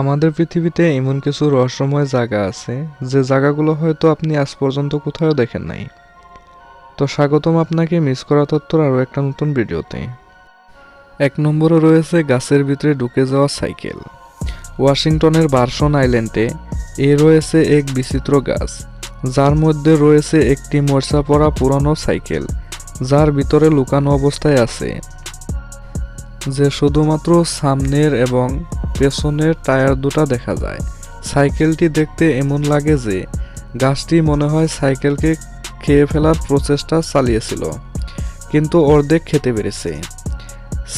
আমাদের পৃথিবীতে এমন কিছু রহস্যময় জায়গা আছে যে জায়গাগুলো হয়তো আপনি আজ পর্যন্ত কোথাও দেখেন নাই। তো স্বাগতম আপনাকে মিস করা তথ্যর আরও একটা নতুন ভিডিওতে। 1 নম্বরে রয়েছে গাছের ভিতরে ঢুকে যাওয়া সাইকেল। ওয়াশিংটনের ভার্সন আইল্যান্ডে রয়েছে এক বিচিত্র গাছ, যার মধ্যে রয়েছে একটি মরচা পড়া পুরনো সাইকেল, যার ভিতরে লুকানো অবস্থায় আছে, যে শুধুমাত্র সামনের এবং পেছনের টায়ার দুটা দেখা যায়। সাইকেলটি দেখতে এমন লাগে যে গাছটি মনে হয় সাইকেলকে খেয়ে ফেলার প্রচেষ্টা চালিয়েছিল, কিন্তু অর্ধেক খেতে পেরেছে।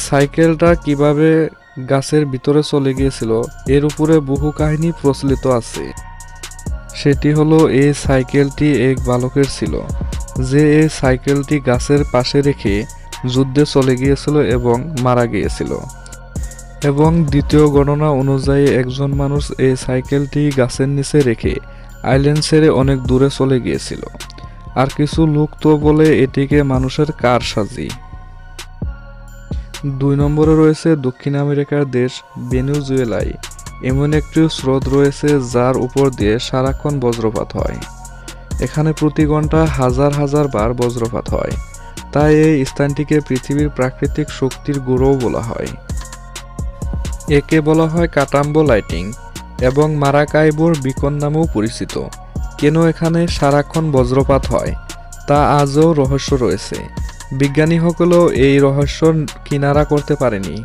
সাইকেলটা কিভাবে গাছের ভিতরে চলে গিয়েছিল এর উপরে বহু কাহিনী প্রচলিত আছে। সেটি হলো এই সাইকেলটি এক বালকের ছিল, যে এই সাইকেলটি গাছের পাশে রেখে যুদ্ধে চলে গিয়েছিল এবং মারা গিয়েছিল। এবং দ্বিতীয় গণনা অনুযায়ী একজন মানুষ এই সাইকেলটি গাছের নিচে রেখে আইল্যান্ড ছেড়ে অনেক দূরে চলে গিয়েছিল। আর কিছু লোক তো বলে এটিকে মানুষের কারসাজি। 2 নম্বরে রয়েছে দক্ষিণ আমেরিকার দেশ ভেনেজুয়েলায় এমন একটি স্রোত রয়েছে যার উপর দিয়ে সারাক্ষণ বজ্রপাত হয়। এখানে প্রতি ঘন্টা হাজার হাজার বার বজ্রপাত হয়, তাই এই স্থানটিকে পৃথিবীর প্রাকৃতিক শক্তির গুঁড়োও বলা হয়। একে বলা হয় কাটাম্বো লাইটিং এবং মারাকাইবোর বিকন নামেও পরিচিত। কেন এখানে সারাক্ষণ বজ্রপাত হয় তা আজও রহস্য রয়েছে। বিজ্ঞানীসকলেও এই রহস্য কিনারা করতে পারেনি।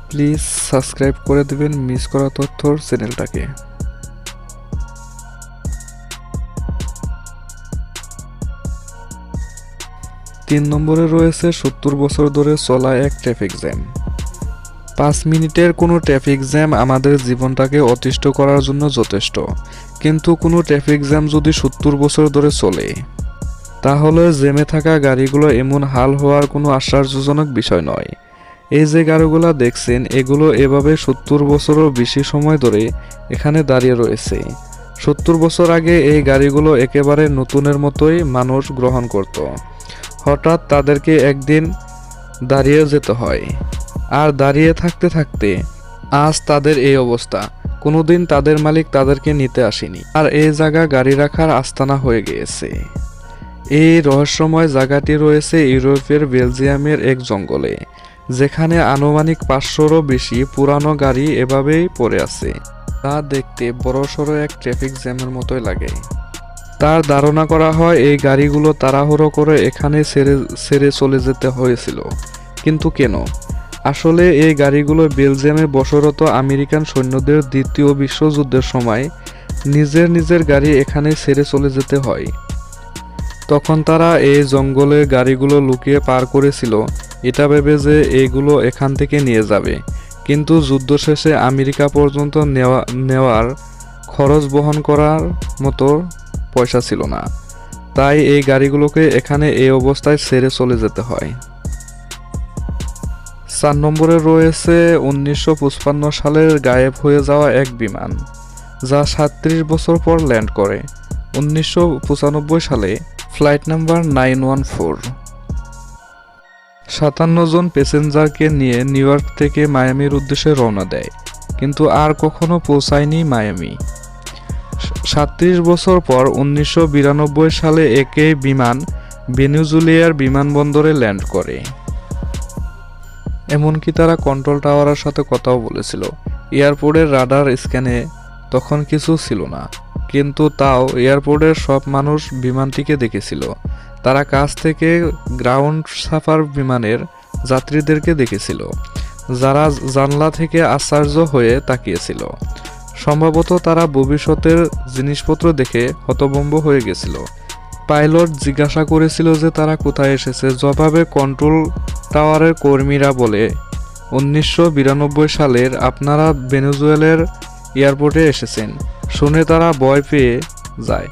প্লিজ সাবস্ক্রাইব করে দেবেন মিস করা তথ্যর চ্যানেলটাকে। 3 নম্বরে রয়েছে 70 বছর ধরে চলা এক ট্রাফিক জ্যাম। 5 মিনিটের কোনো ট্রাফিক জ্যাম আমাদের জীবনটাকে অতিষ্ঠ করার জন্য যথেষ্ট, কিন্তু কোনো ট্রাফিক জ্যাম যদি 70 বছর ধরে চলে, তাহলে জ্যামে থাকা গাড়িগুলো এমন হাল হওয়ার কোনো আশ্চর্যজনক বিষয় নয়। এই যে গাড়িগুলো দেখছেন, এগুলো এভাবে 70 বছরও বেশি সময় ধরে এখানে দাঁড়িয়ে রয়েছে। 70 বছর আগে এই গাড়িগুলো একেবারে নতুনের মতোই মানুষ গ্রহণ করত। হঠাৎ তাদেরকে একদিন দাঁড়িয়ে যেতে হয়, আর দাঁড়িয়ে থাকতে থাকতে আজ তাদের এই অবস্থা। কোনোদিন তাদের মালিক তাদেরকে নিতে আসেনি, আর এই জায়গা গাড়ি রাখার আস্তানা হয়ে গিয়েছে। এই রহস্যময় জায়গাটি রয়েছে ইউরোপের বেলজিয়ামের এক জঙ্গলে, যেখানে আনুমানিক 500রও বেশি পুরানো গাড়ি এভাবেই পড়ে আছে। তা দেখতে বড়সড় এক ট্রাফিক জ্যামের মতোই লাগে। তার ধারণা করা হয় এই গাড়িগুলো তাড়াহুড়ো করে এখানে ছেড়ে চলে যেতে হয়েছিল। কিন্তু কেন? আসলে এই গাড়িগুলো বেলজিয়ামে বসরত আমেরিকান সৈন্যদের দ্বিতীয় বিশ্বযুদ্ধের সময় নিজের গাড়ি এখানে ছেড়ে চলে যেতে হয়। তখন তারা এই জঙ্গলে গাড়িগুলো লুকিয়ে পার করেছিল, এটা ভেবে যে এইগুলো এখান থেকে নিয়ে যাবে। কিন্তু যুদ্ধ শেষে আমেরিকা পর্যন্ত নেওয়ার খরচ বহন করার মতো পয়সা ছিল না, তাই এই গাড়িগুলোকে এখানে এই অবস্থায় ছেড়ে চলে যেতে হয়। 4 নম্বরে রয়েছে 1955 সালের গায়েব হয়ে যাওয়া এক বিমান, যা 37 বছর পর ল্যান্ড করে। 1995 সালে ফ্লাইট নাম্বার 914 57 জন প্যাসেঞ্জারকে নিয়ে নিউ ইয়র্ক থেকে মায়ামির উদ্দেশ্যে রওনা দেয়, কিন্তু আর কখনো পৌঁছায়নি মায়ামি। 37 বছর পর 1992 সালে একই বিমান ভেনেজুয়েলার বিমানবন্দরে ল্যান্ড করে। এমনকি তারা কন্ট্রোল টাওয়ারের সাথে কথাও বলেছিল। এয়ারপোর্টের রাডার স্ক্যানে তখন কিছু ছিল না, কিন্তু তাও এয়ারপোর্টের সব মানুষ বিমানটিকে দেখেছিল। তারা কাছ থেকে গ্রাউন্ড সাফার বিমানের যাত্রীদেরকে দেখেছিল, যারা জানলা থেকে আশ্চর্য হয়ে তাকিয়েছিল। সম্ভবত তারা ভবিষ্যতের জিনিসপত্র দেখে হতভম্ব হয়ে গেছিল। পাইলট জিজ্ঞাসা করেছিল যে তারা কোথায় এসেছে। জবাবে কন্ট্রোল টাওয়ারের কর্মীরা বলে, 1992 সালের আপনারা ভেনেজুয়েলার এয়ারপোর্টে এসেছেন। শুনে তারা ভয় পেয়ে যায়।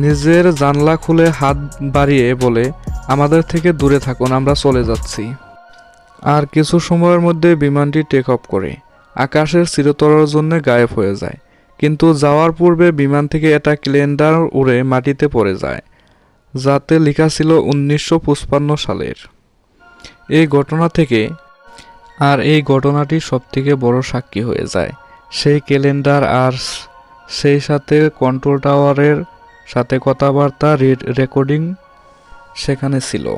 নিজের জানলা খুলে হাত বাড়িয়ে বলে, আমাদের থেকে দূরে থাকুন, আমরা চলে যাচ্ছি। আর কিছু সময়ের মধ্যে বিমানটি টেক অফ করে আকাশের চিরতরের জন্য গায়েব হয়ে যায়। কিন্তু যাওয়ার পূর্বে বিমান থেকে একটা ক্যালেন্ডার উড়ে মাটিতে পড়ে যায়, যাতে লেখা ছিল 1955 সালের। এই ঘটনা থেকে আর এই ঘটনাটি সবথেকে বড় সাক্ষী হয়ে যায় সেই ক্যালেন্ডার আর সেই সাথে কন্ট্রোল টাওয়ারের সাথে কথাবার্তা রেকর্ডিং সেখানে ছিল।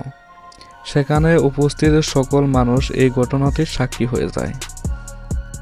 সেখানে উপস্থিত সকল মানুষ এই ঘটনাটির সাক্ষী হয়ে যায়।